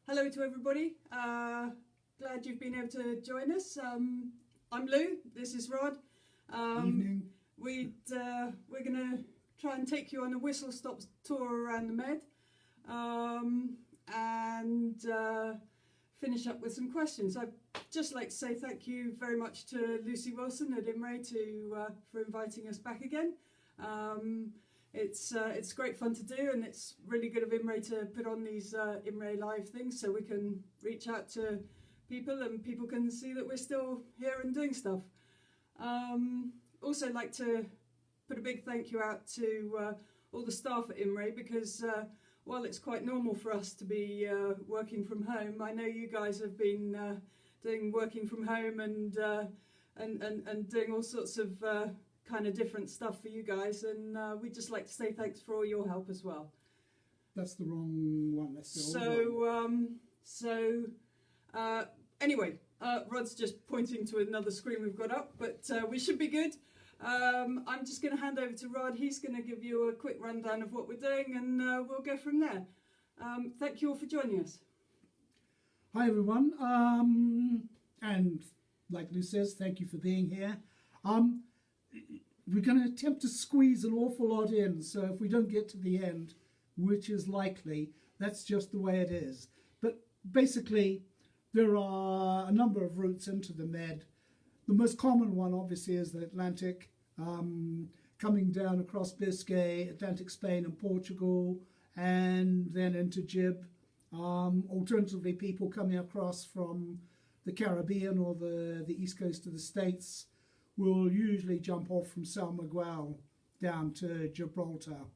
Hello to everybody. Glad you've been able to join us. I'm Lou. This is Rod. Evening. We're going to try and take you on a whistle-stop tour around the Med and finish up with some questions. I'd just like to say thank you very much to Lucy Wilson at Imray for inviting us back again. It's great fun to do, and it's really good of Imray to put on these Imray live things so we can reach out to people and people can see that we're still here and doing stuff. Also like to put a big thank you out to all the staff at Imray, because while it's quite normal for us to be working from home, I know you guys have been doing working from home and doing all sorts of kind of different stuff for you guys, and we'd just like to say thanks for all your help as well. That's the wrong one. That's the old one. Anyway, Rod's just pointing to another screen we've got up, but we should be good. I'm just going to hand over to Rod. He's going to give you a quick rundown of what we're doing, and we'll go from there. Thank you all for joining us. Hi everyone, and like Lou says, thank you for being here. We're going to attempt to squeeze an awful lot in, so if we don't get to the end, which is likely, that's just the way it is. But basically, there are a number of routes into the Med. The most common one, obviously, is the Atlantic, coming down across Biscay, Atlantic Spain and Portugal, and then into Gib. Alternatively, people coming across from the Caribbean or the east coast of the States will usually jump off from San Miguel down to Gibraltar.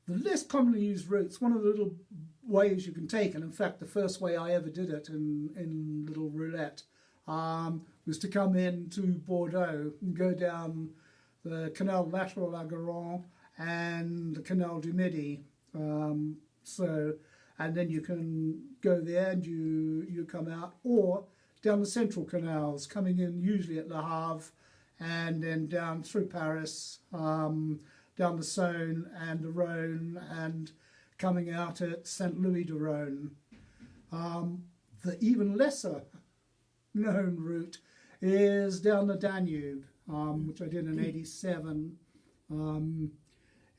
The less commonly used routes, one of the little ways you can take, and in fact the first way I ever did it in little roulette, was to come into Bordeaux and go down the Canal Lateral La Garonne and the Canal du Midi. And then you can go there and you come out, or down the central canals, coming in usually at Le Havre, and then down through Paris, down the Saône and the Rhône, and coming out at Saint Louis de Rhône. The even lesser known route is down the Danube, which I did in '87 in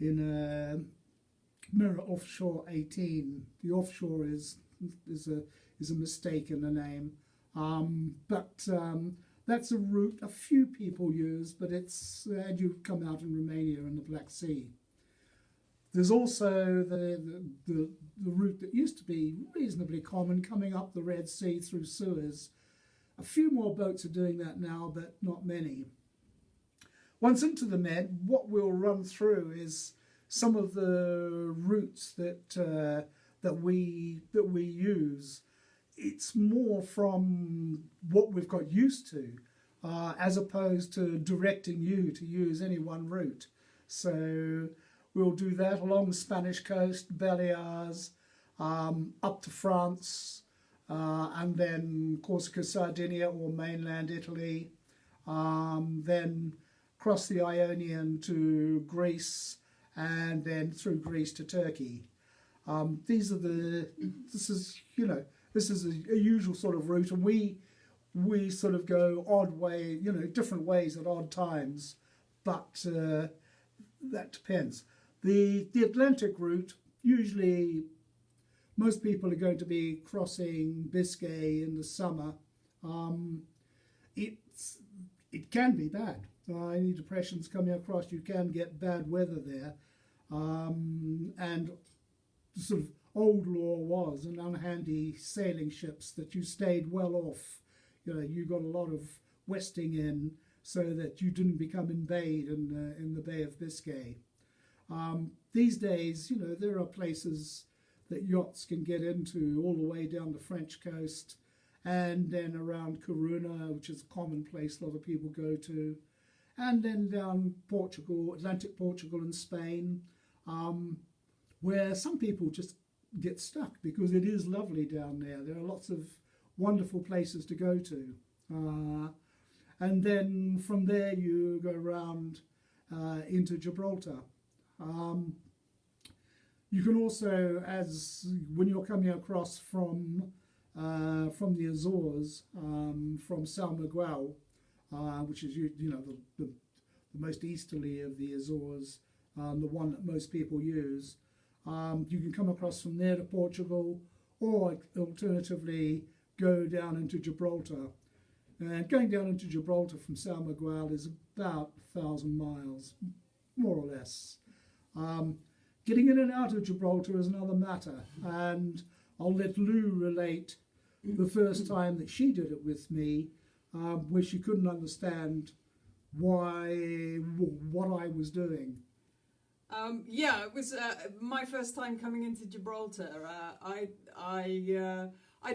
a Mirror Offshore 18. The offshore is a mistake in the name. But that's a route a few people use, but it's and you come out in Romania and the Black Sea. There's also the route that used to be reasonably common, coming up the Red Sea through Suez. A few more boats are doing that now, but not many. Once into the Med, what we'll run through is some of the routes that we use. It's more from what we've got used to, as opposed to directing you to use any one route. So we'll do that along the Spanish coast, Balears, up to France, and then Corsica, Sardinia, or mainland Italy, then cross the Ionian to Greece, and then through Greece to Turkey. This is a usual sort of route, and we sort of go odd way, different ways at odd times, but that depends. The Atlantic route, usually most people are going to be crossing Biscay in the summer. It can be bad. Any depressions coming across, you can get bad weather there, and sort of old law was, and unhandy sailing ships, that you stayed well off. You got a lot of westing in so that you didn't become embayed in the Bay of Biscay. These days, there are places that yachts can get into all the way down the French coast, and then around Corunna, which is a common place a lot of people go to, and then down Portugal, Atlantic Portugal and Spain, where some people just get stuck because it is lovely down there. There are lots of wonderful places to go to. And then from there you go around into Gibraltar. You can also, as when you're coming across from the Azores, from São Miguel, which is the most easterly of the Azores, the one that most people use. You can come across from there to Portugal, or alternatively go down into Gibraltar. And going down into Gibraltar from São Miguel is about 1,000 miles, more or less. Getting in and out of Gibraltar is another matter, and I'll let Lou relate the first time that she did it with me, where she couldn't understand what I was doing. Yeah, it was my first time coming into Gibraltar. I'd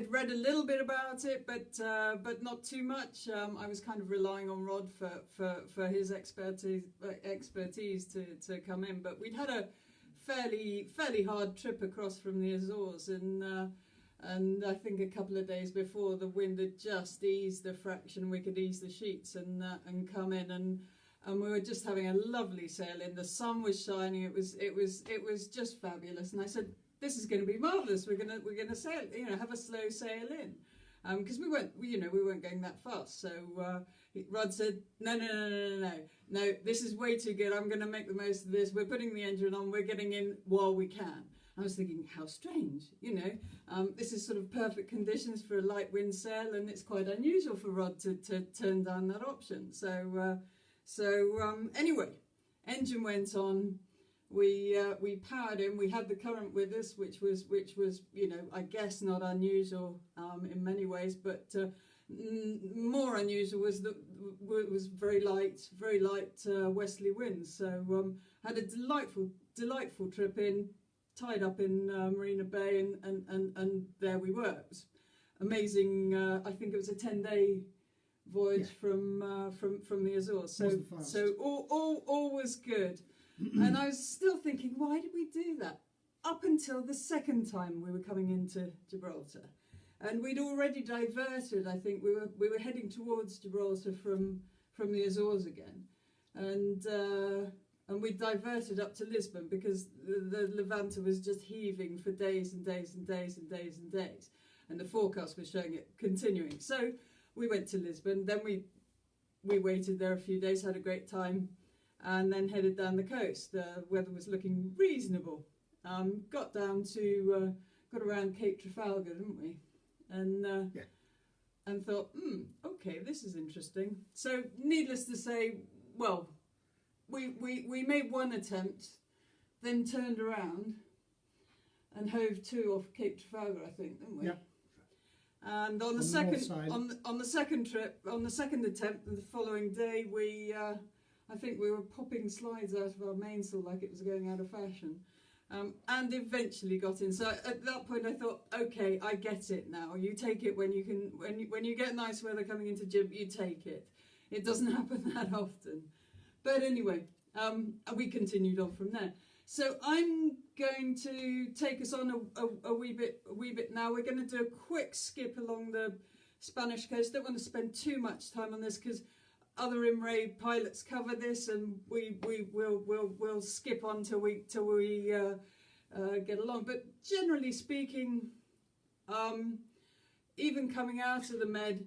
read a little bit about it, but not too much. I was kind of relying on Rod for his expertise to come in. But we'd had a fairly hard trip across from the Azores, and I think a couple of days before the wind had just eased a fraction. We could ease the sheets and come in, and we were just having a lovely sail in. The sun was shining. It was just fabulous. And I said, this is going to be marvelous. We're gonna sail, have a slow sail in, because we weren't going that fast. So Rod said, no, this is way too good. I'm going to make the most of this. We're putting the engine on. We're getting in while we can. I was thinking, how strange, this is sort of perfect conditions for a light wind sail, and it's quite unusual for Rod to turn down that option. So anyway, engine went on. We powered in. We had the current with us, which was I guess not unusual in many ways, but more unusual was very light westerly winds. So had a delightful trip in, tied up in Marina Bay, and there we were. It was amazing. I think it was a 10-day voyage from the Azores. So all was good. And I was still thinking, why did we do that? Up until the second time we were coming into Gibraltar, and we'd already diverted. I think we were heading towards Gibraltar from the Azores again, and we diverted up to Lisbon because the Levante was just heaving for days and days and days and days and days, and the forecast was showing it continuing. So we went to Lisbon. Then we waited there a few days, had a great time, and then headed down the coast. The weather was looking reasonable. Got around Cape Trafalgar, didn't we? And and thought, okay, this is interesting. So needless to say, well, we made one attempt, then turned around and hove to off Cape Trafalgar, I think, didn't we? Yeah. And on the second attempt, the following day, I think we were popping slides out of our mainsail like it was going out of fashion, and eventually got in. So at that point, I thought, okay, I get it now. You take it when you can, when you get nice weather coming into Gib, you take it. It doesn't happen that often. But anyway, we continued on from there. So I'm going to take us on a wee bit now. We're going to do a quick skip along the Spanish coast. Don't want to spend too much time on this because other Imray pilots cover this, and we'll skip on till we get along. But generally speaking, even coming out of the Med,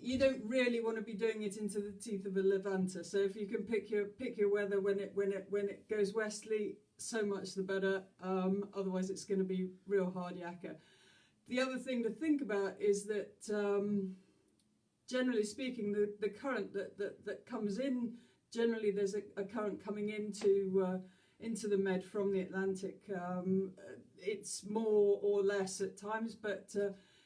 you don't really want to be doing it into the teeth of a Levante. So if you can pick your weather when it goes westerly, so much the better. Otherwise, it's going to be real hard yakka. The other thing to think about is that generally speaking, the current that comes in, generally there's a current coming into the Med from the Atlantic. It's more or less at times, but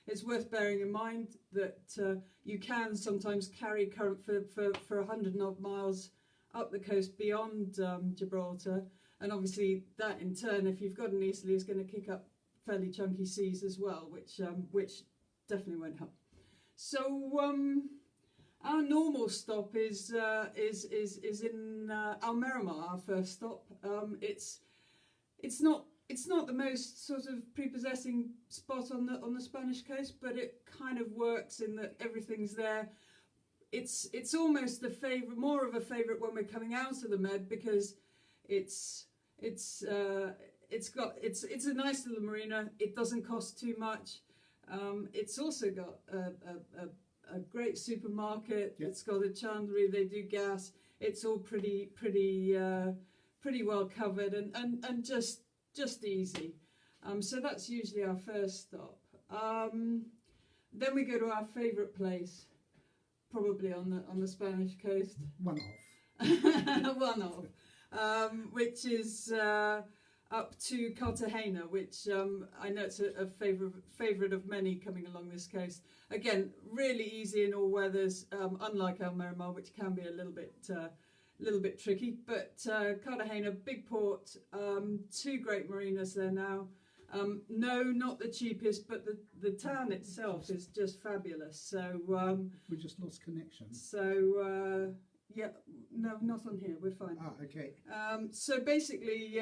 it's worth bearing in mind that you can sometimes carry current for 100 and odd miles up the coast beyond Gibraltar, and obviously that in turn, if you've got an easterly, is going to kick up fairly chunky seas as well, which definitely won't help. So our normal stop is in Almerimar, our first stop. It's not the most sort of prepossessing spot on the Spanish coast, but it kind of works in that everything's there. It's almost a favourite, more of a favourite when we're coming out of the Med, because it's it's a nice little marina. It doesn't cost too much. It's also got a great supermarket. Yeah. It's got a chandlery. They do gas. It's all pretty well covered and just easy. So that's usually our first stop. Then we go to our favourite place, probably on the Spanish coast. One off. One off, which is up to Cartagena, which I know it's a favourite of many coming along this coast. Again, really easy in all weathers, unlike El Miramar, which can be a little bit tricky. But Cartagena, big port, 2 great marinas there now. No, not the cheapest, but the town itself is just fabulous. So We just lost connection. So yeah, no, not on here. We're fine. Ah, okay. So basically,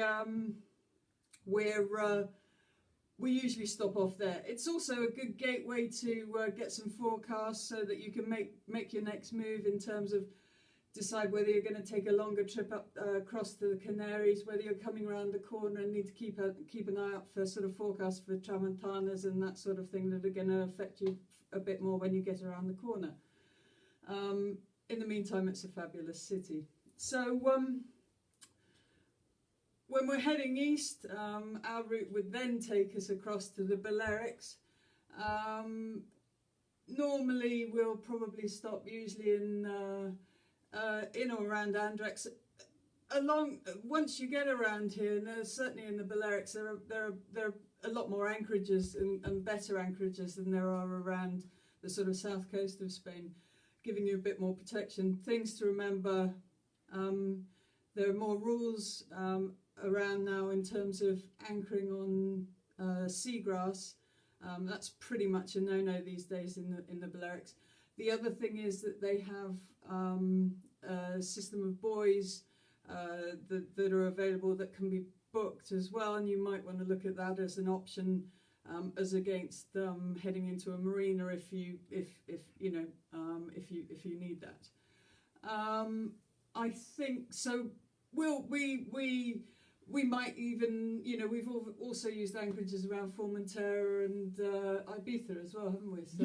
we usually stop off there. It's also a good gateway to get some forecasts, so that you can make your next move in terms of decide whether you're going to take a longer trip up across to the Canaries, whether you're coming around the corner and need to keep an eye out for sort of forecasts for tramontanas and that sort of thing that are going to affect you a bit more when you get around the corner. In the meantime, it's a fabulous city. So when we're heading east, our route would then take us across to the Balearics. Normally, we'll probably stop usually in or around Andrex. Once you get around here, and certainly in the Balearics, there are a lot more anchorages and better anchorages than there are around the sort of south coast of Spain, giving you a bit more protection. Things to remember: there are more rules around now in terms of anchoring on seagrass. That's pretty much a no-no these days in the Balearics. The other thing is that they have a system of buoys that are available that can be booked as well, and you might want to look at that as an option as against heading into a marina if you need that. I think so. We might even, we've also used anchorages around Formentera and Ibiza as well, haven't we? So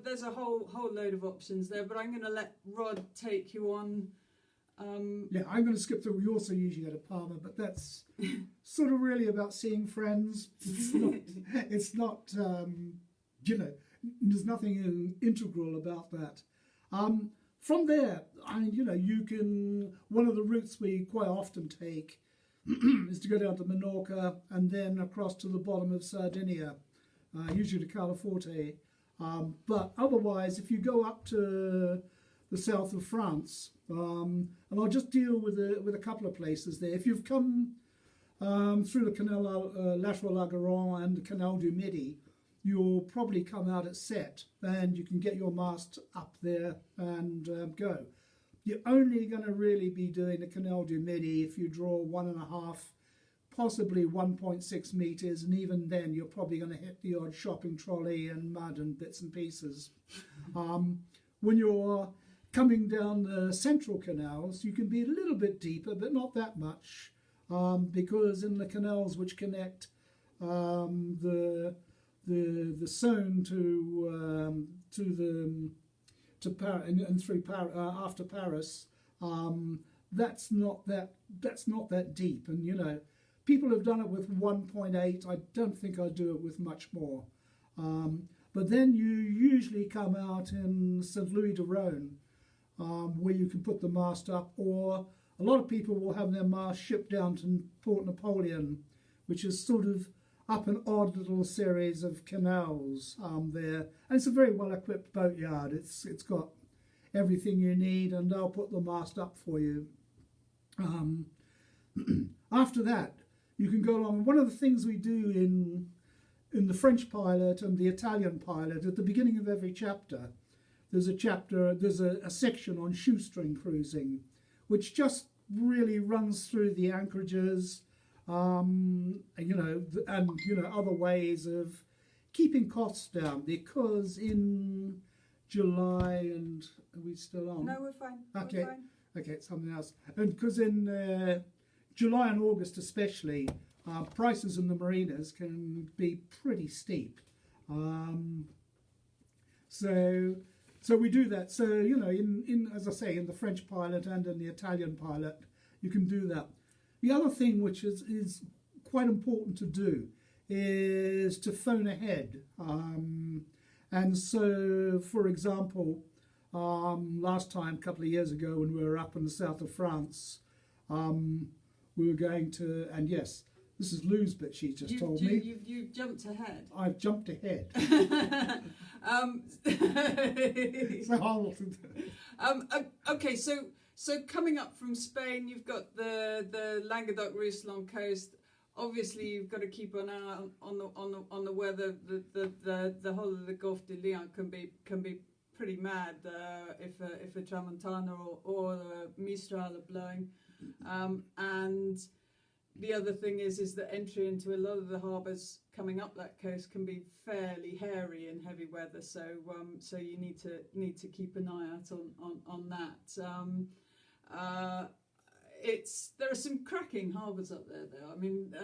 there's a whole load of options there. But I'm going to let Rod take you on. Yeah, I'm going to skip through. We also usually go to Palma, but that's sort of really about seeing friends. It's not. There's nothing integral about that. From there, you can. One of the routes we quite often take is to go down to Menorca and then across to the bottom of Sardinia, usually to Calaforte. But otherwise, if you go up to the south of France, and I'll just deal with a couple of places there. If you've come through the Canal Lateral La Garonne and the Canal du Midi, you'll probably come out at Sète, and you can get your mast up there and go. You're only going to really be doing the Canal du Midi if you draw 1.5, possibly 1.6 metres, and even then you're probably going to hit the odd shopping trolley and mud and bits and pieces. When you're coming down the central canals, you can be a little bit deeper, but not that much, because in the canals which connect the Saône to Paris and through after Paris, that's not that deep. And people have done it with 1.8. I don't think I'd do it with much more. But then you usually come out in St. Louis de Rhône, where you can put the mast up, or a lot of people will have their mast shipped down to Port Napoleon, which is sort of up an odd little series of canals there. And it's a very well-equipped boatyard. It's got everything you need, and they'll put the mast up for you. After that, you can go along. One of the things we do in the French pilot and the Italian pilot, at the beginning of every chapter, there's a section on shoestring cruising, which just really runs through the anchorages, and other ways of keeping costs down. Because in July, and are we still on? No, we're fine. Okay, We're fine. okay, something else. And because in July and August especially, prices in the marinas can be pretty steep. So we do that. So, you know, in as I say, in the French pilot and in the Italian pilot, you can do that. The other thing which is quite important to do is to phone ahead. And so, for example, last time, a couple of years ago, when we were up in the south of France, we were going to, and yes, this is Lou's bit, she just told me. You've jumped ahead. I've jumped ahead. Okay, so coming up from Spain, you've got the Languedoc-Roussillon coast. Obviously, you've got to keep an eye on the weather. The whole of the Gulf de Lion can be pretty mad if a tramontana or a mistral are blowing, and the other thing is that entry into a lot of the harbours coming up that coast can be fairly hairy in heavy weather. So you need to keep an eye out on that. There are some cracking harbours up there, though. I mean,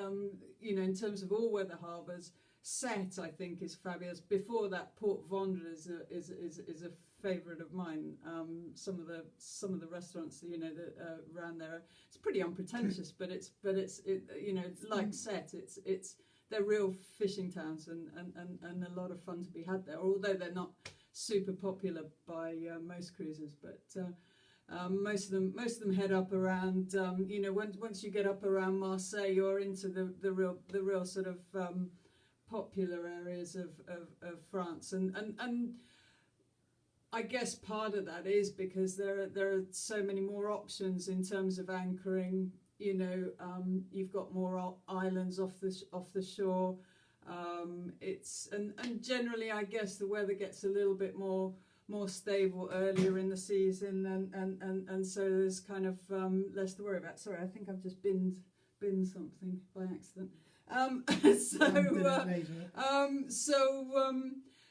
you know, in terms of all-weather harbours, Sète, I think, is fabulous. Before that, Port Vendre is a favourite of mine. Some of the restaurants, you know, that around there, it's pretty unpretentious, but it's you know, it's like Sète. They're real fishing towns and a lot of fun to be had there. Although they're not super popular by most cruisers, but. Most of them head up around. You know, once you get up around Marseille, you're into the real sort of popular areas of France, and I guess part of that is because there are so many more options in terms of anchoring. You know, you've got more islands off the shore. It's and generally, I guess the weather gets a little bit more stable earlier in the season, and so there's kind of less to worry about. Sorry, I think I've just binned something by accident.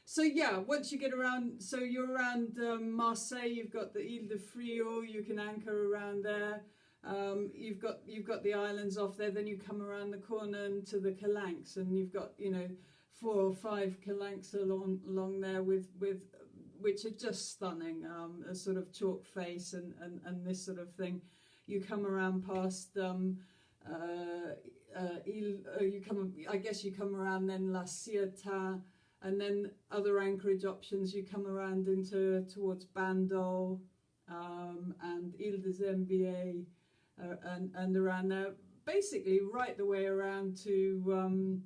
So yeah, once you get around, so you're around Marseille, you've got the Ile de Friot, you can anchor around there. You've got the islands off there. Then you come around the corner to the Calanques, and you've got, you know, 4 or 5 Calanques along there with which are just stunning, a sort of chalk face and this sort of thing. You come around past you come around then La Ciotat, and then other anchorage options. You come around towards Bandol and Ile des Mbiers and around there, basically right the way around to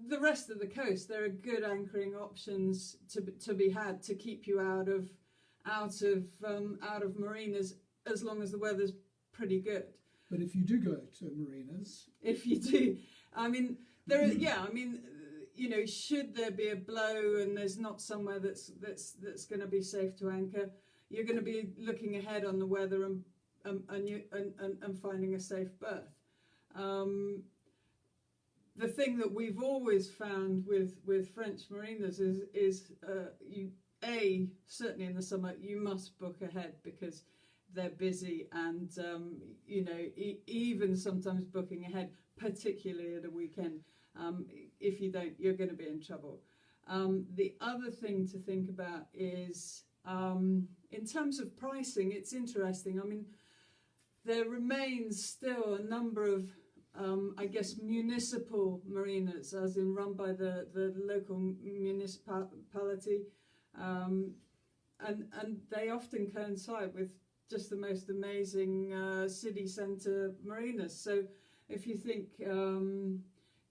the rest of the coast. There are good anchoring options to be had to keep you out of marinas as long as the weather's pretty good. But if you do go to marinas, if you do, I mean, there are, yeah, I mean, you know, should there be a blow and there's not somewhere that's going to be safe to anchor, you're going to be looking ahead on the weather and finding a safe berth. The thing that we've always found with French marinas is certainly in the summer, you must book ahead because they're busy, and you know, even sometimes booking ahead, particularly at a weekend, if you don't, you're going to be in trouble. The other thing to think about is in terms of pricing, it's interesting. I mean, there remains still a number of I guess municipal marinas, as in run by the local municipality, and they often coincide with just the most amazing city centre marinas. So if you think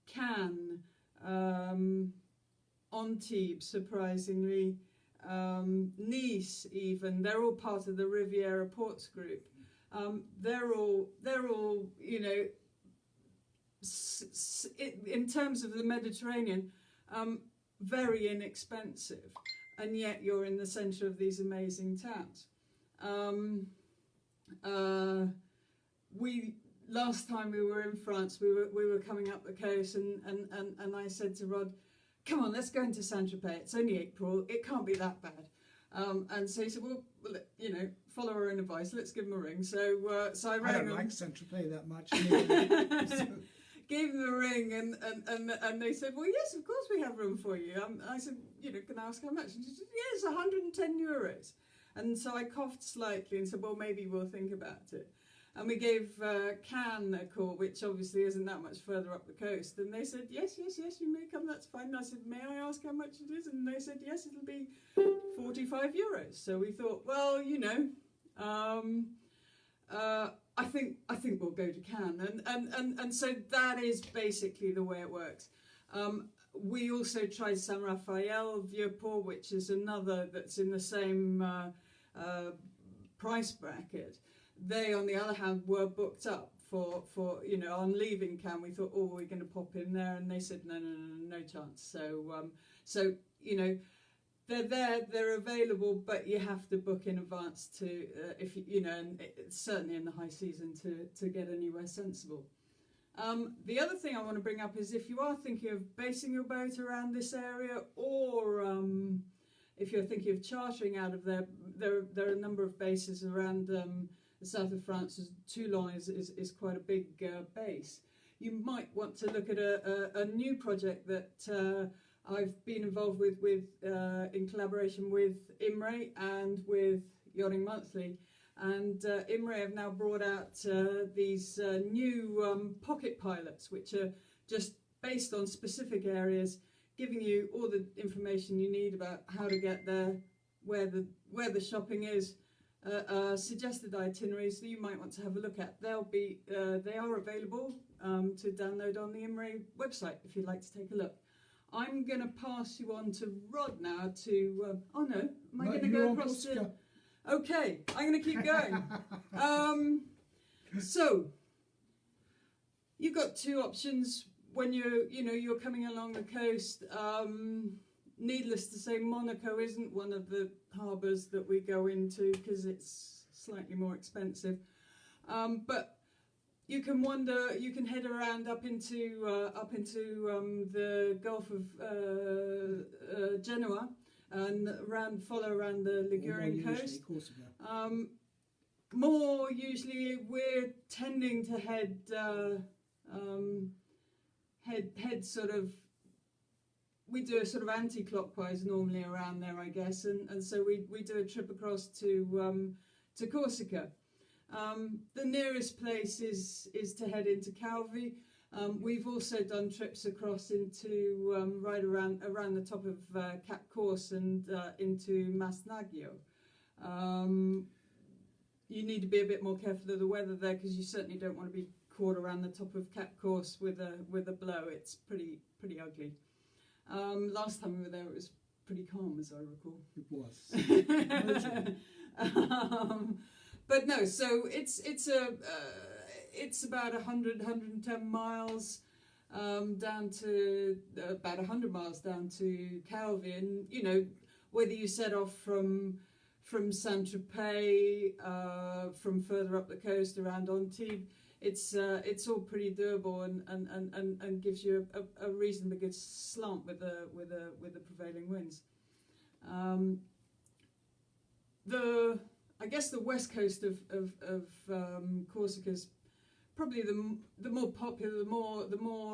Cannes, Antibes, surprisingly, Nice, even, they're all part of the Riviera Ports group. They're all you know, in terms of the Mediterranean, very inexpensive, and yet you're in the centre of these amazing towns. Last time we were in France, we were coming up the coast, and I said to Rod, "Come on, let's go into Saint-Tropez. It's only April. It can't be that bad." And so he said, "Well, you know, follow our own advice. Let's give them a ring. So I rang I don't them. like Saint-Tropez that much. Anyway. So, Gave them a ring, and they said, well, yes, of course we have room for you. I said, can I ask how much? And she said, yes, 110 euros. And so I coughed slightly and said, well, maybe we'll think about it. And we gave Cannes a call, which obviously isn't that much further up the coast. And they said, yes, you may come, that's fine. And I said, may I ask how much it is? And they said, yes, it'll be 45 euros. So we thought, well, I think we'll go to Cannes, and so that is basically the way it works. We also tried San Rafael, Vieux-Port, which is another that's in the same price bracket. They, on the other hand, were booked up for on leaving Cannes. We thought, oh, we're going to pop in there, and they said no chance. So they're there, they're available, but you have to book in advance to, if and it's certainly in the high season to get anywhere sensible. The other thing I want to bring up is if you are thinking of basing your boat around this area, or if you're thinking of chartering out of there are a number of bases around the south of France. Toulon is quite a big base. You might want to look at a new project that I've been involved with in collaboration with Imray and with Yachting Monthly. And Imray have now brought out these new pocket pilots, which are just based on specific areas, giving you all the information you need about how to get there, where the shopping is, suggested itineraries that you might want to have a look at. They are available to download on the Imray website if you'd like to take a look. I'm going to pass you on to Rod now to... oh no, am I going to go across to... Okay, I'm going to keep going. So, you've got two options when you're coming along the coast. Needless to say, Monaco isn't one of the harbours that we go into because it's slightly more expensive. But you can head around up into the Gulf of Genoa and follow around the Ligurian coast. More usually, we're tending to head sort of. We do a sort of anti-clockwise normally around there, I guess, and so we do a trip across to Corsica. The nearest place is to head into Calvi. We've also done trips across into right around the top of Cap Corse and into Masnagio. You need to be a bit more careful of the weather there because you certainly don't want to be caught around the top of Cap Corse with a blow. It's pretty ugly. Last time we were there, it was pretty calm, as I recall. It was. But no, so it's about 110 miles down to about 100 miles down to Calvi, and whether you set off from Saint-Tropez, from further up the coast around Antibes, it's all pretty doable and gives you a reasonably good slant with the prevailing winds. I guess the west coast of Corsica is probably the more popular, the more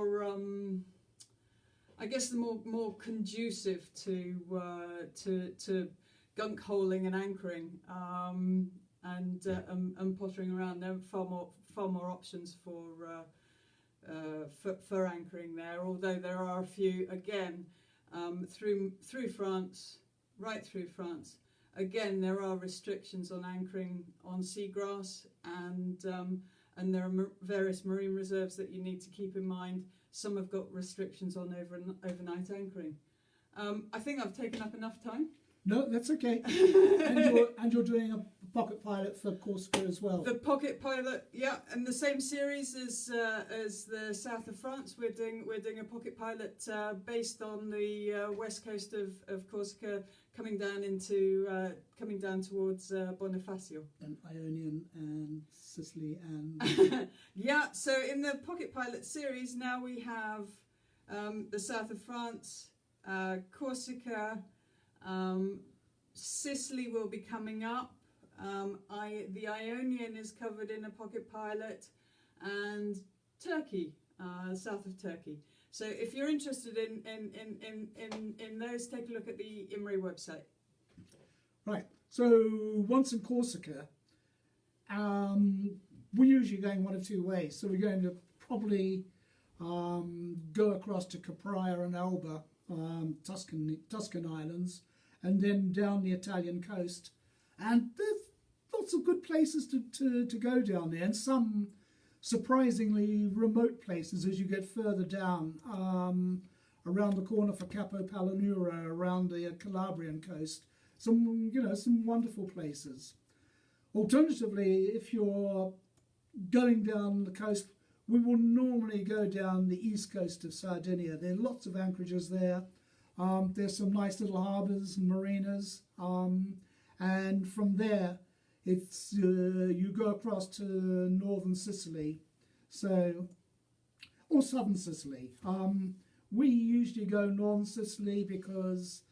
conducive to gunk holing and anchoring and pottering around. There are far more options for anchoring there. Although there are a few again through France, right through France. Again, there are restrictions on anchoring on seagrass, and there are various marine reserves that you need to keep in mind. Some have got restrictions on overnight anchoring. I think I've taken up enough time. No, that's okay. and you're doing a pocket pilot for Corsica as well. The pocket pilot, yeah, and the same series as the south of France. We're doing a pocket pilot based on the west coast of Corsica, coming down towards Bonifacio and Ionian and Sicily and yeah. So in the pocket pilot series now we have the south of France, Corsica. Sicily will be coming up, The Ionian is covered in a pocket pilot, and Turkey, south of Turkey. So if you're interested in those, take a look at the Imray website. Right. So once in Corsica, we're usually going one of two ways. So we're going to probably go across to Capraia and Elba, Tuscan islands, and then down the Italian coast. And there's lots of good places to go down there, and some surprisingly remote places as you get further down, around the corner for Capo Palanuro, around the Calabrian coast. Some wonderful places. Alternatively, if you're going down the coast, we will normally go down the east coast of Sardinia. There are lots of anchorages there. There's some nice little harbours and marinas, and from there it's you go across to northern Sicily, or southern Sicily. We usually go northern Sicily because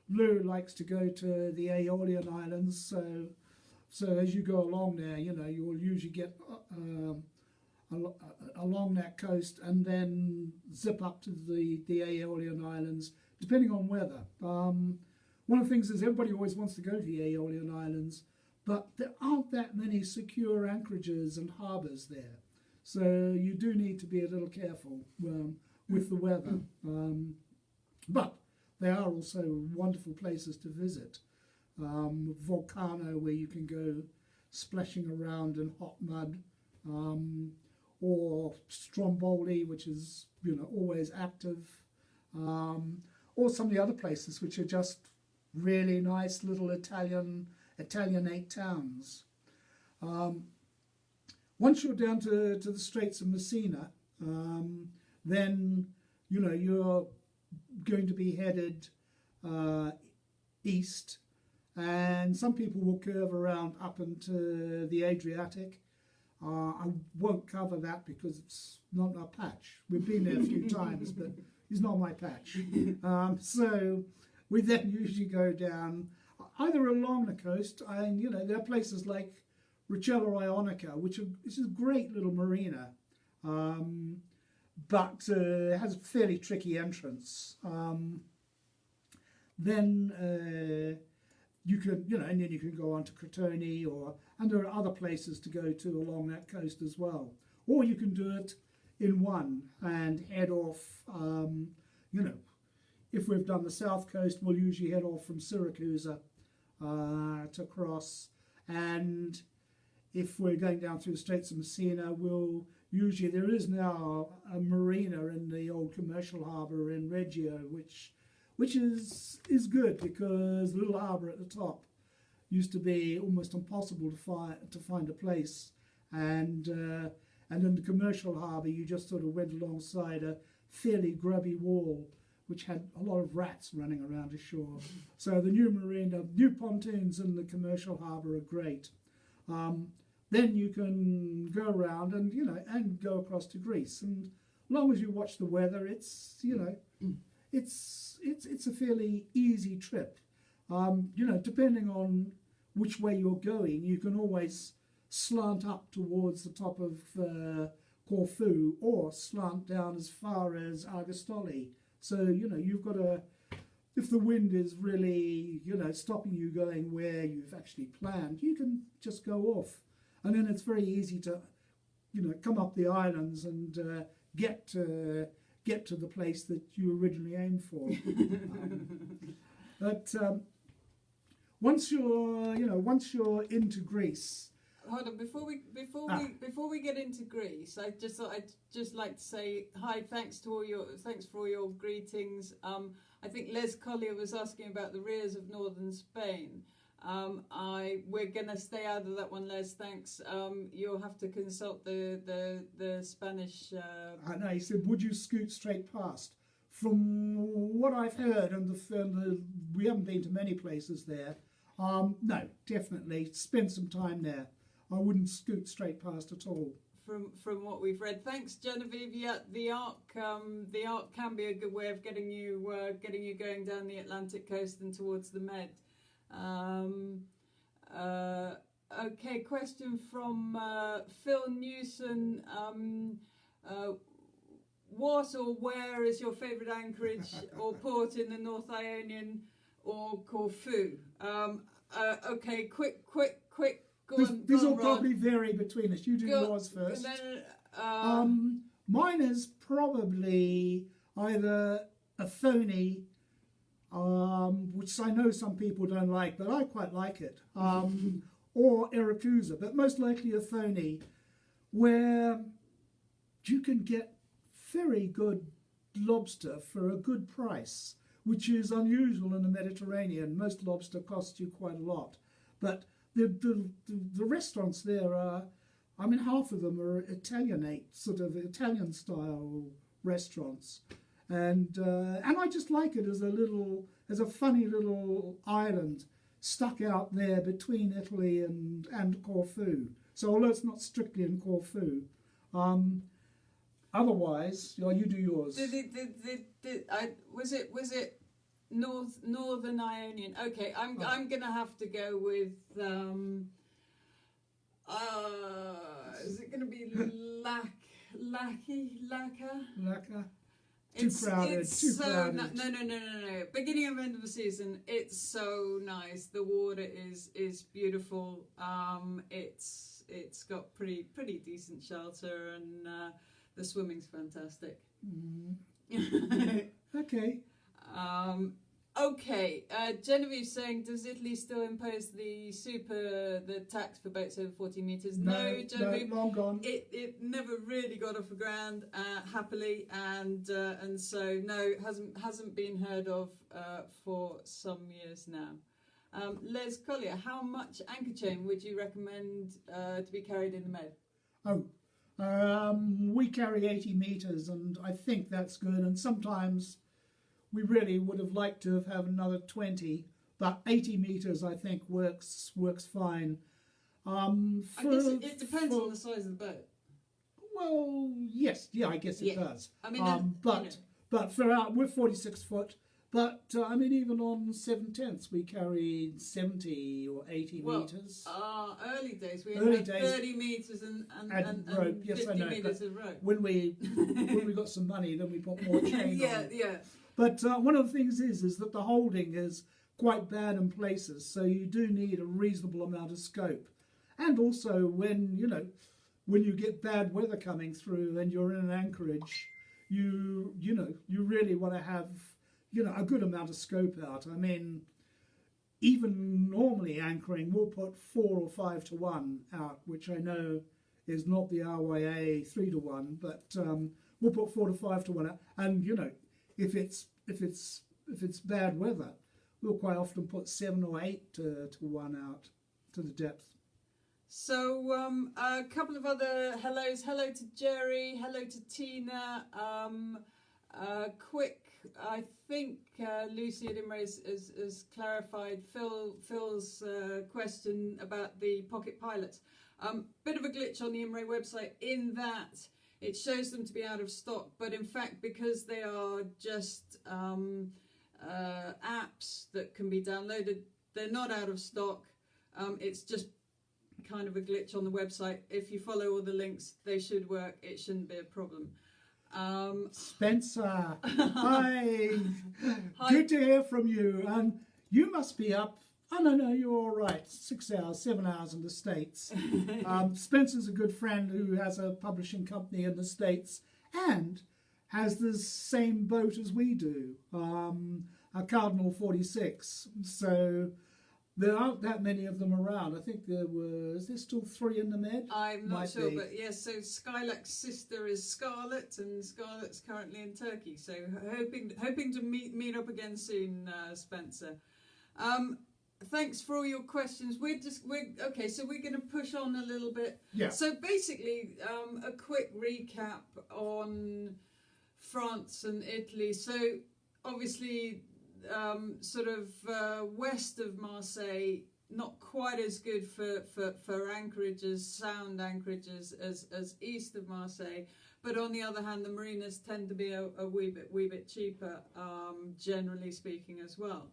Lou likes to go to the Aeolian Islands. So as you go along there, you will usually get along that coast and then zip up to the Aeolian Islands, depending on weather. One of the things is everybody always wants to go to the Aeolian Islands, but there aren't that many secure anchorages and harbours there. So you do need to be a little careful with the weather. But they are also wonderful places to visit. Volcano, where you can go splashing around in hot mud, or Stromboli, which is always active, or some of the other places which are just really nice little Italianate towns. Once you're down to the Straits of Messina, then you're going to be headed east, and some people will curve around up into the Adriatic. I won't cover that because it's not our patch. We've been there a few times, but it's not my patch. So we then usually go down either along the coast. There are places like Ricciolo Ionica, which is a great little marina, but has a fairly tricky entrance. Then you can, and then you can go on to Crotone, and there are other places to go to along that coast as well. Or you can do it in one and head off. If we've done the south coast, we'll usually head off from Syracuse to cross, and if we're going down through the Straits of Messina, there is now a marina in the old commercial harbour in Reggio, which is good, because the little harbour at the top used to be almost impossible to find a place, and in the commercial harbour you just sort of went alongside a fairly grubby wall which had a lot of rats running around ashore. So the new marina, new pontoons in the commercial harbour are great. Then you can go around and go across to Greece, and as long as you watch the weather, it's a fairly easy trip. Depending on which way you're going, you can always slant up towards the top of Corfu, or slant down as far as Argostoli. So you've got if the wind is really stopping you going where you've actually planned, you can just go off, and then it's very easy to come up the islands and get to the place that you originally aimed for. But once you're into Greece. Hold on, before we get into Greece, I just thought I'd just like to say hi. Thanks for all your greetings. I think Les Collier was asking about the rears of northern Spain. We're gonna stay out of that one, Les. Thanks. You'll have to consult the Spanish. I know. He said, "Would you scoot straight past?" From what I've heard, and we haven't been to many places there. No, definitely spend some time there. I wouldn't scoot straight past at all. From what we've read, thanks, Genevieve. Yeah, the Arc can be a good way of getting you going down the Atlantic coast and towards the Med. Okay, question from Phil Newson. What or where is your favourite anchorage or port in the North Ionian or Corfu? Okay, quick. Go on, these will Rod. probably vary between us. You do yours first. Mine is probably either a phony, which I know some people don't like, but I quite like it, or Iracusa, but most likely a phony, where you can get very good lobster for a good price, which is unusual in the Mediterranean. Most lobster costs you quite a lot, but the restaurants there are, I mean, half of them are Italianate, sort of Italian style restaurants, and I just like it as a funny little island stuck out there between Italy and Corfu. So although it's not strictly in Corfu, otherwise, you do yours. Was it Northern Ionian? Okay, I'm gonna have to go with. Is it gonna be Lacquer? Too crowded. No. Beginning and end of the season, it's so nice. The water is beautiful. It's got pretty decent shelter, and the swimming's fantastic. Okay. Okay, Genevieve's saying, does Italy still impose the tax for boats over 40 metres? No, Genevieve, no, long gone. It never really got off the ground happily, and so no, hasn't been heard of for some years now. Les Collier, how much anchor chain would you recommend to be carried in the Med? We carry 80 metres, and I think that's good, and sometimes we really would have liked to have another 20, but 80 metres I think works fine. I guess it depends on the size of the boat. Well, yes, I guess it does. I mean, but we're 46 foot. But I mean, even on 7/10 we carried 70 or 80 metres. Early days we had 30 metres and rope. Yes, 50 I know, metres of rope. When we got some money, then we put more chain on. Yeah. But one of the things is that the holding is quite bad in places, so you do need a reasonable amount of scope. And also when you get bad weather coming through and you're in an anchorage, you really want to have a good amount of scope out. I mean, even normally anchoring, we'll put 4 or 5 to 1 out, which I know is not the RYA 3 to 1, but we'll put 4 to 5 to 1 out. And if it's bad weather, we'll quite often put 7 or 8 to 1 out to the depth. So a couple of other hellos. Hello to Jerry. Hello to Tina. Quick, I think Lucy at Imray has clarified Phil's question about the pocket pilots. Bit of a glitch on the Imray website in that it shows them to be out of stock, but in fact, because they are just apps that can be downloaded, they're not out of stock. It's just kind of a glitch on the website. If you follow all the links, they should work. It shouldn't be a problem. Spencer, hi. Good to hear from you. And you must be up. Oh, no, you're all right. 6 hours, 7 hours in the States. Spencer's a good friend who has a publishing company in the States and has the same boat as we do, a Cardinal 46. So there aren't that many of them around. I think is there still 3 in the Med? I'm not sure, but yes, so Skylak's sister is Scarlett, and Scarlett's currently in Turkey. So hoping to meet up again soon, Spencer. Thanks for all your questions. Okay, so we're going to push on a little bit. Yeah. So basically, a quick recap on France and Italy. So obviously, sort of west of Marseille, not quite as good for anchorages, sound anchorages as east of Marseille. But on the other hand, the marinas tend to be a wee bit cheaper, generally speaking, as well.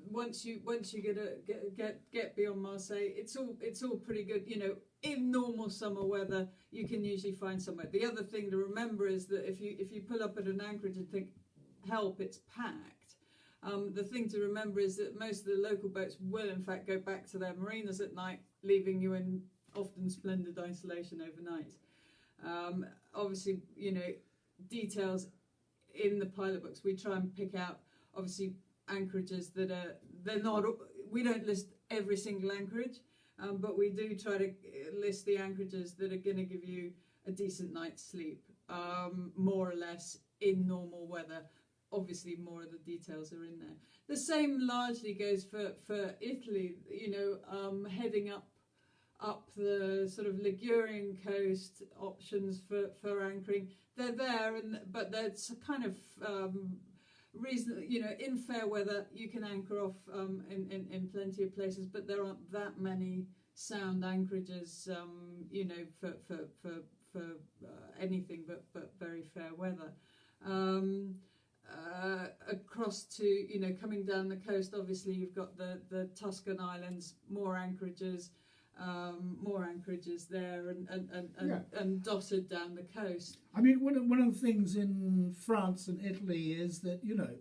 once you get beyond Marseille, it's all pretty good. You know, in normal summer weather, you can usually find somewhere. The other thing to remember is that if you pull up at an anchorage and think, help, it's packed. The thing to remember is that most of the local boats will in fact go back to their marinas at night, leaving you in often splendid isolation overnight. Obviously, you know, details in the pilot books, we try and pick out obviously anchorages that we don't list every single anchorage, but we do try to list the anchorages that are going to give you a decent night's sleep, more or less in normal weather. Obviously more of the details are in there. The same largely goes for Italy, you know, heading up the sort of Ligurian coast, options for anchoring. They're there, but that's kind of reason, you know, in fair weather you can anchor off in plenty of places, but there aren't that many sound anchorages, you know, for anything but very fair weather. Across to, you know, coming down the coast, obviously you've got the Tuscan Islands, more anchorages there, and dotted down the coast. I mean, one of the things in France and Italy is that, you know,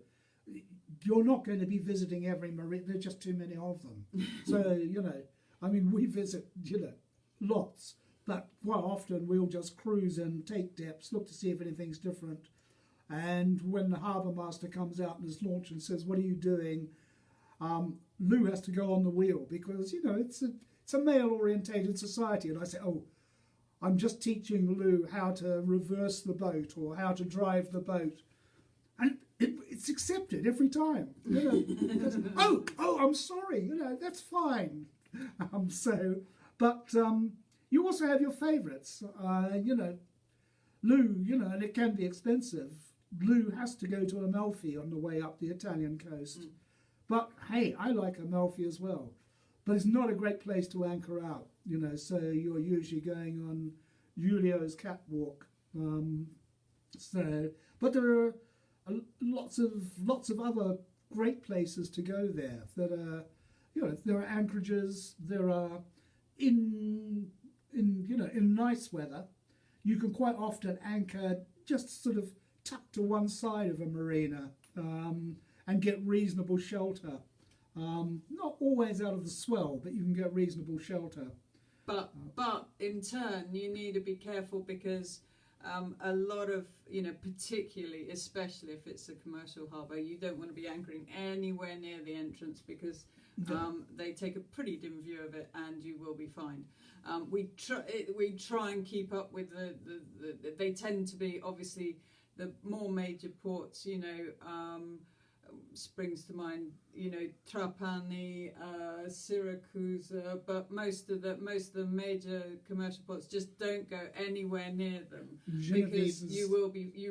you're not going to be visiting every marina. There are just too many of them. So, you know, I mean, we visit, you know, lots, but quite often we'll just cruise and take depths, look to see if anything's different. And when the harbour master comes out in his launch and says, "What are you doing?" Lou has to go on the wheel because, you know, it's a male-orientated society. And I say, "Oh, I'm just teaching Lou how to reverse the boat or how to drive the boat," and it's accepted every time. You know, oh, I'm sorry. You know, that's fine. But you also have your favourites. You know, Lou. You know, and it can be expensive. Lou has to go to Amalfi on the way up the Italian coast. But hey, I like Amalfi as well. But it's not a great place to anchor out, you know, so you're usually going on Giulio's catwalk. But there are lots of other great places to go there that are, you know, there are anchorages, there are in nice weather, you can quite often anchor just sort of tucked to one side of a marina and get reasonable shelter. Not always out of the swell, but you can get reasonable shelter. But in turn, you need to be careful because a lot of, you know, particularly, especially if it's a commercial harbour, you don't want to be anchoring anywhere near the entrance because they take a pretty dim view of it and you will be fined. We try and keep up with they tend to be obviously the more major ports, you know, springs to mind, you know, Trapani, Syracuse, but most of the major commercial ports just don't go anywhere near them because you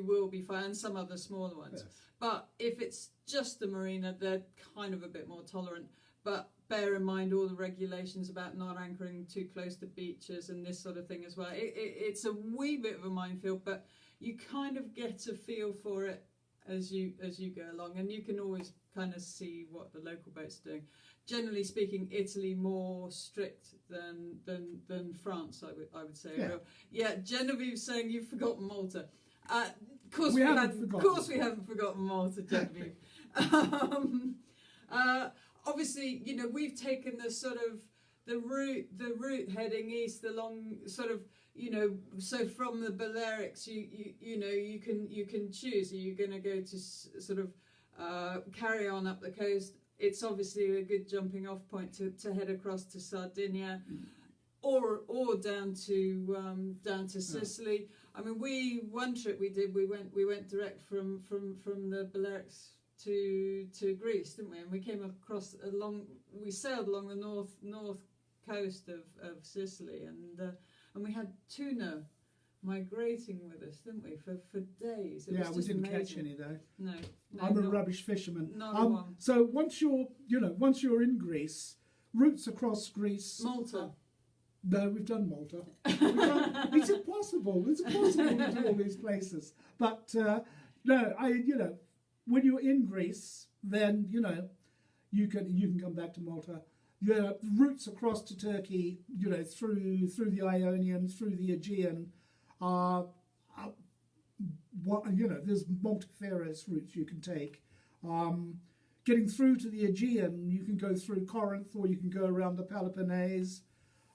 will be fine, and some other smaller ones. Yes. But if it's just the marina, they're kind of a bit more tolerant. But bear in mind all the regulations about not anchoring too close to beaches and this sort of thing as well. It's a wee bit of a minefield, but you kind of get a feel for it as you go along, and you can always kind of see what the local boat's doing. Generally speaking, Italy more strict than France, I would say. Yeah, Genevieve's saying you've forgotten Malta. Of course we haven't forgotten Malta, Genevieve. Obviously, you know, we've taken the sort of the route heading east along sort of, you know, so from the Balearics, you know, you can choose. Are you going to go to sort of carry on up the coast? It's obviously a good jumping off point to head across to Sardinia, or down to Sicily. I mean, one trip we did, we went direct from the Balearics to Greece, didn't we? And we came across we sailed along the north coast of Sicily, and we had tuna migrating with us, didn't we, for days? It was we didn't amazing. Catch any though. No, I'm a rubbish fisherman. Not one. So once you're in Greece, routes across Greece. Malta. No, we've done Malta. It's impossible. It's impossible to do all these places. But no, when you're in Greece, then you can come back to Malta. The routes across to Turkey, through the Ionian, through the Aegean, are there's multifarious routes you can take. Getting through to the Aegean, you can go through Corinth or you can go around the Peloponnese.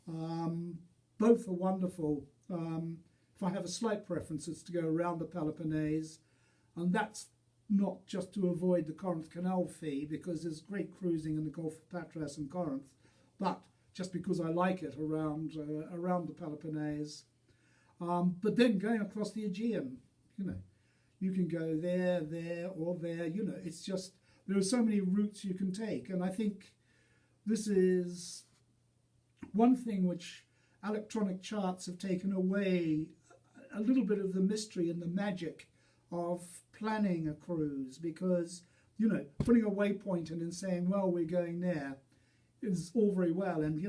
Both are wonderful. If I have a slight preference, it's to go around the Peloponnese, and that's not just to avoid the Corinth Canal fee, because there's great cruising in the Gulf of Patras and Corinth, but just because I like it around the Peloponnese. But then going across the Aegean, you can go there, or there. It's just, there are so many routes you can take, and I think this is one thing which electronic charts have taken away a little bit of the mystery and the magic of planning a cruise, because putting a waypoint in and saying, well, we're going there, is all very well, and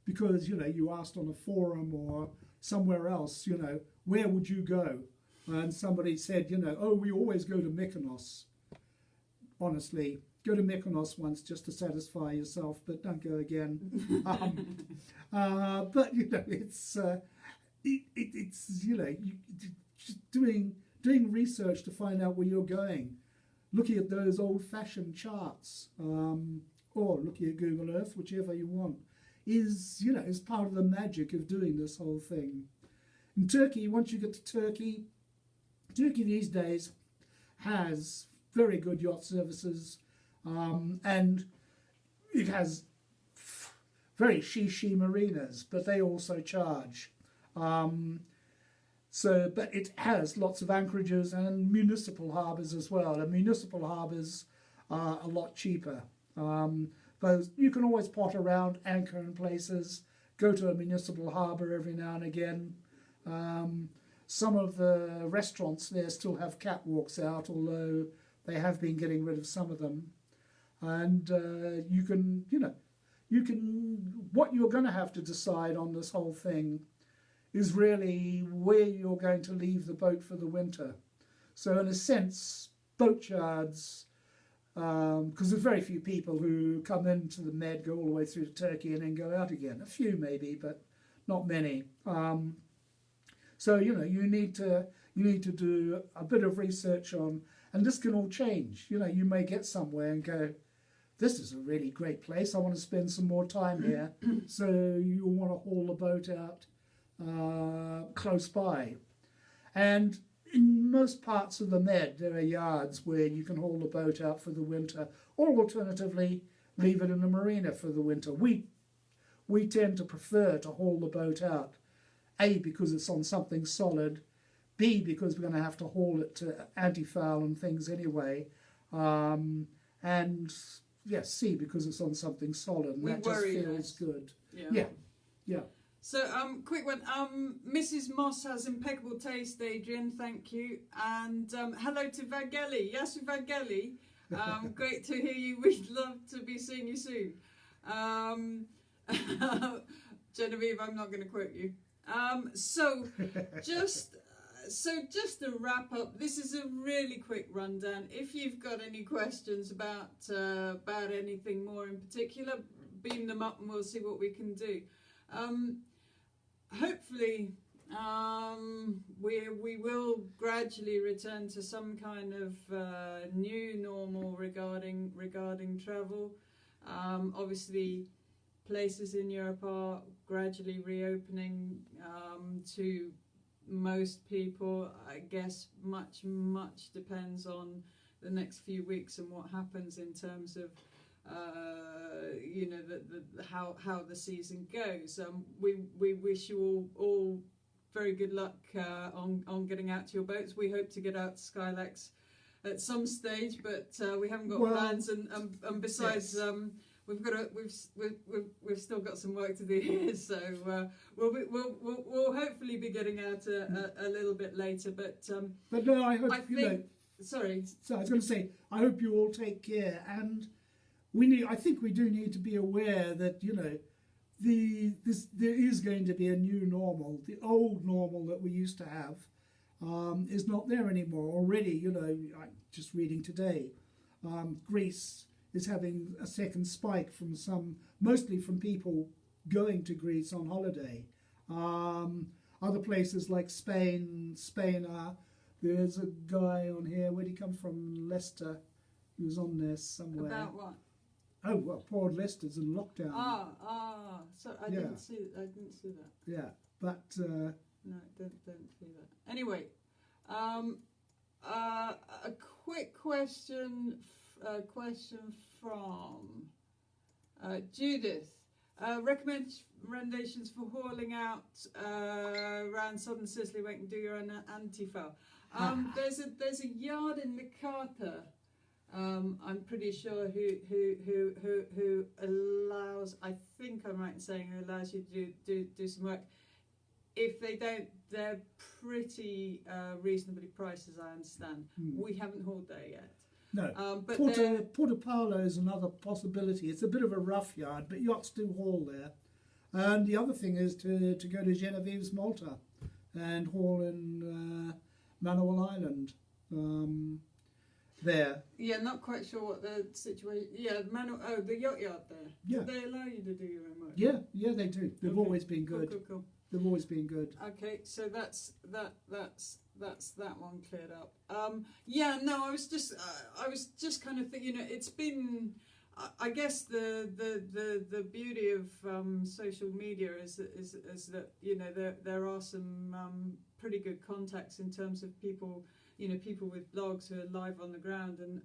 because you asked on a forum or somewhere else, where would you go, and somebody said, oh, we always go to Mykonos. Honestly, go to Mykonos once just to satisfy yourself, but don't go again. But it's just doing research to find out where you're going, looking at those old-fashioned charts, or looking at Google Earth, whichever you want, is part of the magic of doing this whole thing. In Turkey, once you get to Turkey these days has very good yacht services, and it has very shishi marinas, but they also charge. But it has lots of anchorages and municipal harbours as well, and municipal harbours are a lot cheaper. But you can always pot around, anchor in places, go to a municipal harbour every now and again. Some of the restaurants there still have catwalks out, although they have been getting rid of some of them. And you can, what you're going to have to decide on this whole thing is really where you're going to leave the boat for the winter. So in a sense, boat yards, because there's very few people who come into the Med, go all the way through to Turkey and then go out again. A few maybe, but not many. So you need to do a bit of research on, and this can all change. You may get somewhere and go, this is a really great place, I want to spend some more time here. So you'll want to haul the boat out close by. And in most parts of the Med, there are yards where you can haul the boat out for the winter, or alternatively, leave it in a marina for the winter. We tend to prefer to haul the boat out, A, because it's on something solid, B, because we're going to have to haul it to anti-foul and things anyway, and yes, C, because it's on something solid, and that just feels good. Yeah. So, quick one. Mrs. Moss has impeccable taste, Adrian. Thank you. And hello to Vageli. Yasu Vageli. Great to hear you. We'd love to be seeing you soon. Genevieve, I'm not going to quote you. So just to wrap up, this is a really quick rundown. If you've got any questions about anything more in particular, beam them up and we'll see what we can do. Hopefully, we will gradually return to some kind of new normal regarding travel. Obviously, places in Europe are gradually reopening to most people. I guess much depends on the next few weeks and what happens in terms of how the season goes. We wish you all very good luck on getting out to your boats. We hope to get out to Skylax at some stage, but we haven't got plans. And besides, yes. We've still got some work to do here. So we'll hopefully be getting out a little bit later. But no, I hope Sorry. So I was going to say, I hope you all take care, and I think we do need to be aware that there is going to be a new normal. The old normal that we used to have is not there anymore already. I'm just reading today, Greece is having a second spike from mostly from people going to Greece on holiday. Other places like Spain, there's a guy on here, where'd he come from? Leicester, he was on there somewhere. About what? Oh, well, poor Leicester's in lockdown. So I didn't see that. Yeah, but no, don't see that. Anyway, a quick question from Judith. Recommendations for hauling out around southern Sicily where you can do your own anti-foul. There's a yard in Licata. I'm pretty sure who allows. I think I'm right in saying who allows you to do some work. If they don't, they're pretty reasonably priced, as I understand. We haven't hauled there yet. No, but Porto Paolo is another possibility. It's a bit of a rough yard, but yachts do haul there. And the other thing is to go to Genevieve's Malta and haul in Manuel Island there. Yeah, not quite sure what the situation. Yeah, the yacht yard there. Yeah. Do they allow you to do your own work? Yeah, they do. They've always been good. Cool. They've always been good. Okay, so that's that one cleared up. I was just kind of thinking, it's been, I guess the beauty of social media is that there are some pretty good contacts in terms of people with blogs who are live on the ground, and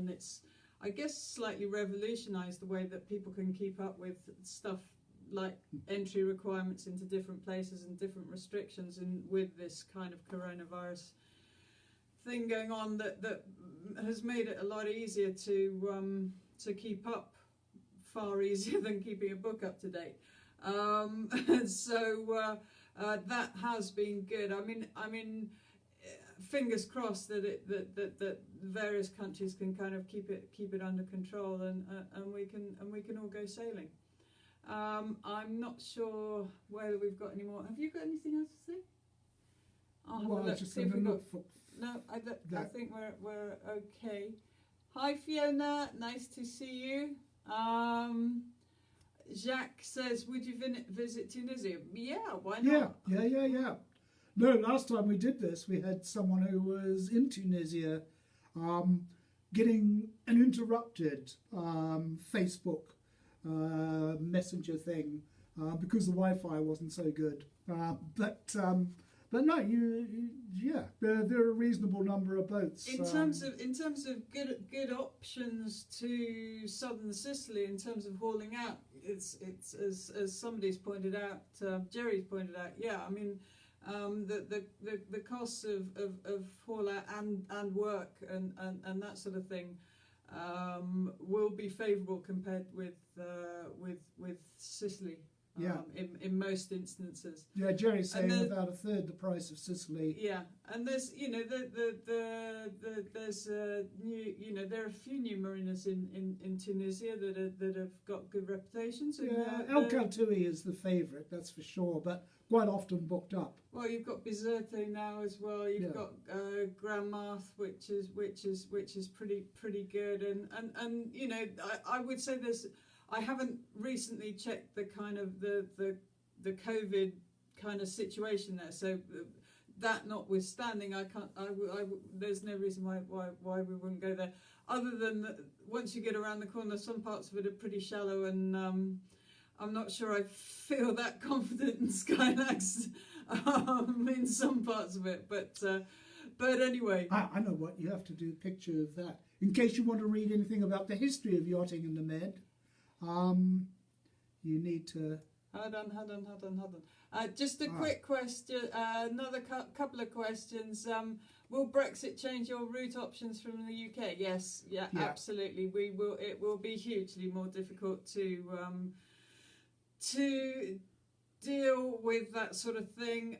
it's, I guess, slightly revolutionised the way that people can keep up with stuff like entry requirements into different places and different restrictions, and with this kind of coronavirus thing going on, that has made it a lot easier to keep up, far easier than keeping a book up to date. That has been good. I mean, fingers crossed that various countries can kind of keep it under control, and we can all go sailing. I'm not sure whether we've got any more. Have you got anything else to say? I'll have a look. See if we've got. No, I think we're okay. Hi Fiona, nice to see you. Jacques says, would you visit Tunisia? Yeah, why not? Yeah. No, last time we did this, we had someone who was in Tunisia getting an interrupted Facebook messenger thing because the Wi-Fi wasn't so good. But no, there are a reasonable number of boats. In terms of good options to southern Sicily in terms of hauling out, it's as somebody's pointed out, Jerry's pointed out. Yeah, I mean, the costs of haul out and work and that sort of thing will be favourable compared with Sicily. In most instances. Yeah, Jerry's saying about a third the price of Sicily. Yeah, and there's there's there are a few new marinas in Tunisia that have got good reputations. And, El Khartoui is the favourite, that's for sure, but quite often booked up. Well, you've got Bizerte now as well. You've got Grand Marthe, which is pretty good, and I would say there's. I haven't recently checked the kind of the COVID kind of situation there, so that notwithstanding, there's no reason why we wouldn't go there. Other than that, once you get around the corner, some parts of it are pretty shallow, and I'm not sure I feel that confident in Skylax in some parts of it, but anyway. I know what you have to do. A picture of that in case you want to read anything about the history of yachting in the Med. You need to... Hold on. Just a quick question, another couple of questions. Will Brexit change your route options from the UK? Yes, yeah, absolutely. We will. It will be hugely more difficult to deal with that sort of thing.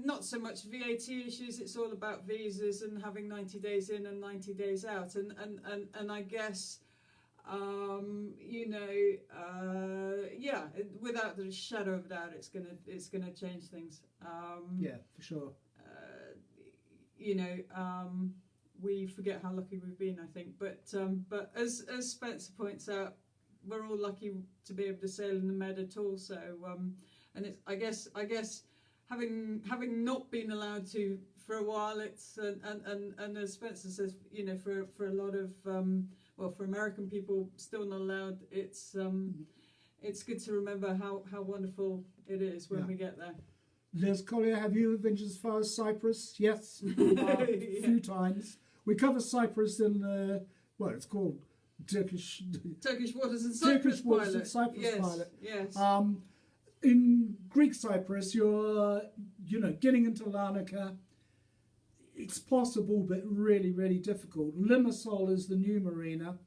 Not so much VAT issues. It's all about visas and having 90 days in and 90 days out. And I guess. Without the shadow of a doubt, it's gonna change things. Yeah, for sure. we forget how lucky we've been, I think. But as Spencer points out, we're all lucky to be able to sail in the Med at all. So and it's I guess having not been allowed to for a while, it's and as Spencer says, you know, for a lot of well, for American people still not allowed, it's good to remember how wonderful it is when we get there. Les Collier, have you ventured as far as Cyprus? Yes, a few times. We cover Cyprus in well, it's called Turkish Waters and Cyprus Pilot. And Cyprus yes, Pilot. Yes. In Greek Cyprus, you're getting into Larnaca. It's possible, but really, really difficult. Limassol is the new marina.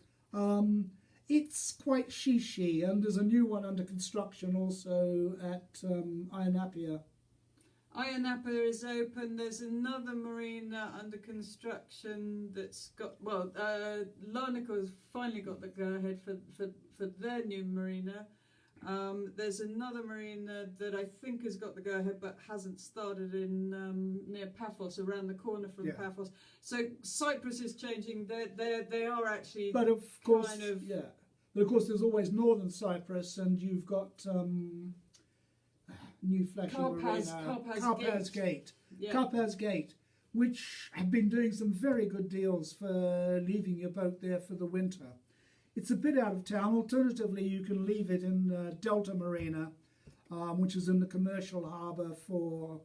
It's quite shishi, and there's a new one under construction also at Ionapia. Ionapia is open. There's another marina under construction that's got, well, Larnaca has finally got the go-ahead for their new marina. There's another marina that I think has got the go-ahead but hasn't started in near Paphos, around the corner from Paphos. So Cyprus is changing. They are actually, but of course, kind of, But of course, there's always Northern Cyprus, and you've got new flashing marina, Karpaz Gate. Karpaz Gate, which have been doing some very good deals for leaving your boat there for the winter. It's a bit out of town. Alternatively, you can leave it in Delta Marina, which is in the commercial harbour for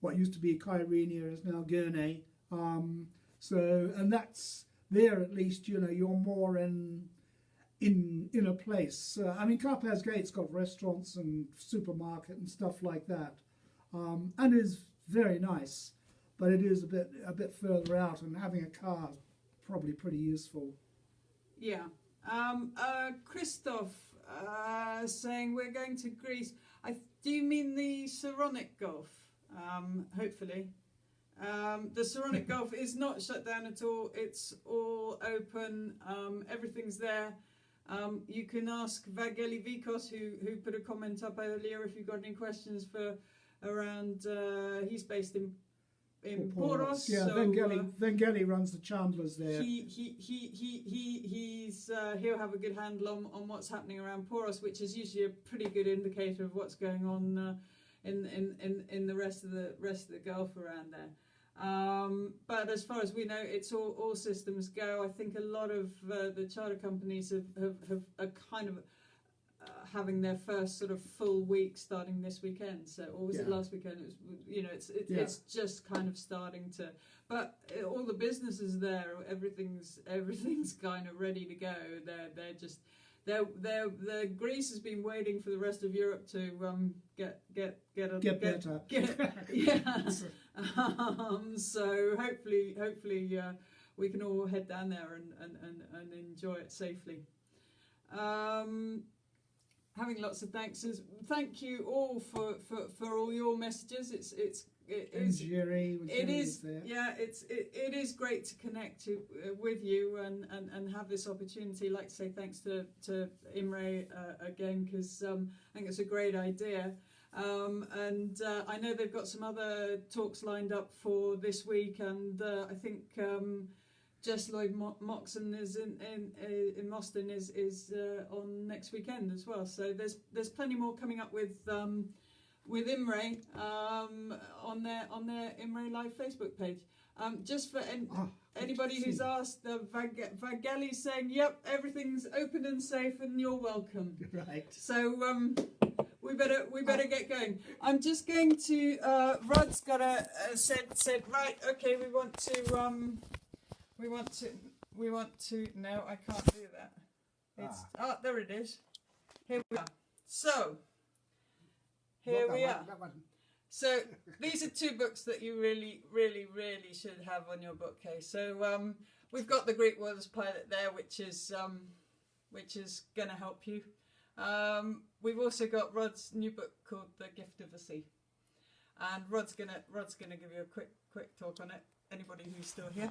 what used to be Kyrenia, is now Gurney. And that's there at least. You're more in a place. I mean, Karpaz Gate's got restaurants and supermarket and stuff like that, and is very nice. But it is a bit further out, and having a car is probably pretty useful. Yeah. Christoph saying we're going to Greece. Do you mean the Saronic Gulf? Hopefully. The Saronic Gulf is not shut down at all. It's all open. Everything's there. You can ask Vageli Vikos, who put a comment up earlier, if you've got any questions for around. He's based in Poros. Yeah, so, Vangeli runs the Chandlers there. He'll have a good handle on what's happening around Poros, which is usually a pretty good indicator of what's going on in the rest of the Gulf around there. But as far as we know, it's all systems go. I think a lot of the charter companies are kind of having their first sort of full week starting this weekend. So, or was it last weekend? It was, it's just kind of starting to. But all the businesses there, everything's kind of ready to go. They're Greece has been waiting for the rest of Europe to get better. So hopefully we can all head down there and enjoy it safely. Having lots of thanks. Thank you all for all your messages. It is great to connect with you and have this opportunity. Like to say thanks to Imray again, because I think it's a great idea. And I know they've got some other talks lined up for this week, and I think Jess Lloyd Moxon is in Boston is on next weekend as well. So there's plenty more coming up with Imray on their Imray Live Facebook page. Just for anybody who's asked, Vageli's saying, "Yep, everything's open and safe, and you're welcome." Right. So we better get going. I'm just going to. Rod's got said right. Okay, we want to. No, I can't do that. It's there it is. Here we are. So here we are. So these are two books that you really, really, really should have on your bookcase. So we've got the Greek Waters Pilot there, which is going to help you. We've also got Rod's new book called The Gift of the Sea, and Rod's gonna give you a quick talk on it. Anybody who's still here?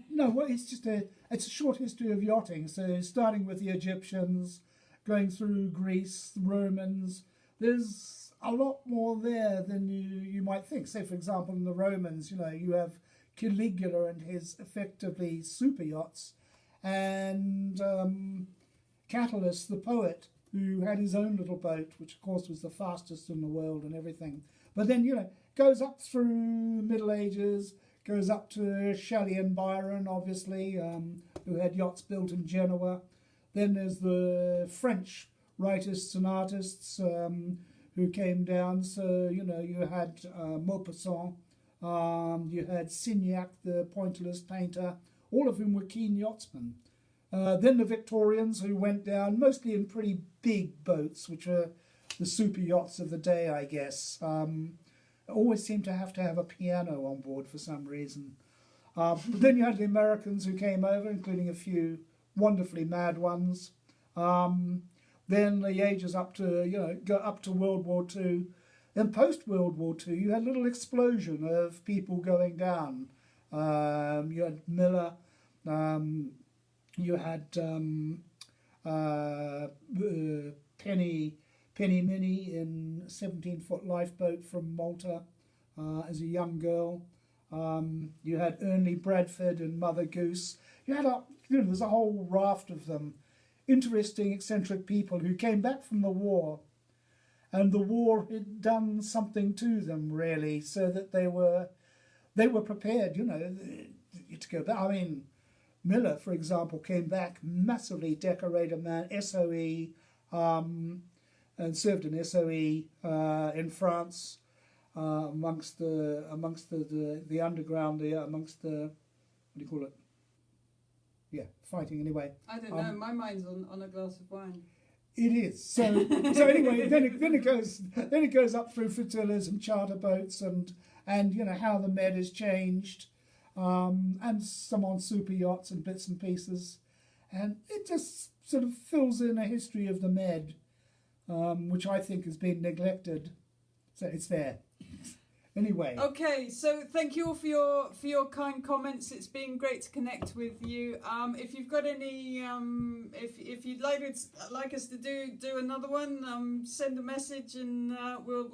No, well, it's a short history of yachting. So starting with the Egyptians, going through Greece, the Romans. There's a lot more there than you might think. Say, for example, in the Romans, you have Caligula and his effectively super yachts, and Catullus, the poet, who had his own little boat, which of course was the fastest in the world and everything. But then, you know, goes up through Middle Ages, goes up to Shelley and Byron, obviously, who had yachts built in Genoa. Then there's the French writers and artists who came down. So, you know, you had Maupassant, you had Signac, the pointillist painter, all of whom were keen yachtsmen. Then the Victorians, who went down mostly in pretty big boats, which are the super yachts of the day, I guess. Always seemed to have a piano on board for some reason. But then you had the Americans who came over, including a few wonderfully mad ones. Then the ages up to, you know, go up to World War II. Then post World War II, you had a little explosion of people going down. You had Miller. You had Penny Minnie in a 17-foot lifeboat from Malta as a young girl. You had Ernley Bradford and Mother Goose. You had there's a whole raft of them, interesting, eccentric people who came back from the war, and the war had done something to them, really, so that they were prepared, you know, to go back. I mean, Miller, for example, came back massively decorated man, SOE, and served in SOE in France, amongst the underground there, amongst the, what do you call it? Yeah, fighting anyway. I don't know. My mind's on a glass of wine. It is. So anyway, then it goes up through flotillas and charter boats and you know how the Med has changed, and some on super yachts and bits and pieces, and it just sort of fills in a history of the Med, which I think has been neglected. So it's there. Anyway. Okay, so thank you all for your kind comments. It's been great to connect with you. If you've got any, if you'd like us to do another one, send a message and we'll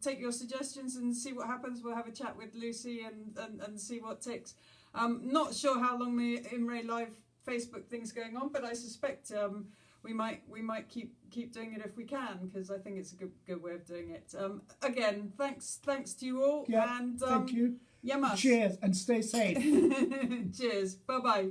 take your suggestions and see what happens. We'll have a chat with Lucy and see what ticks. Not sure how long the Imray Live Facebook thing's going on, but I suspect we might keep doing it if we can, because I think it's a good way of doing it. Again, thanks to you all. Yeah, and thank you. Yamas. Cheers and stay safe. Cheers. Bye bye.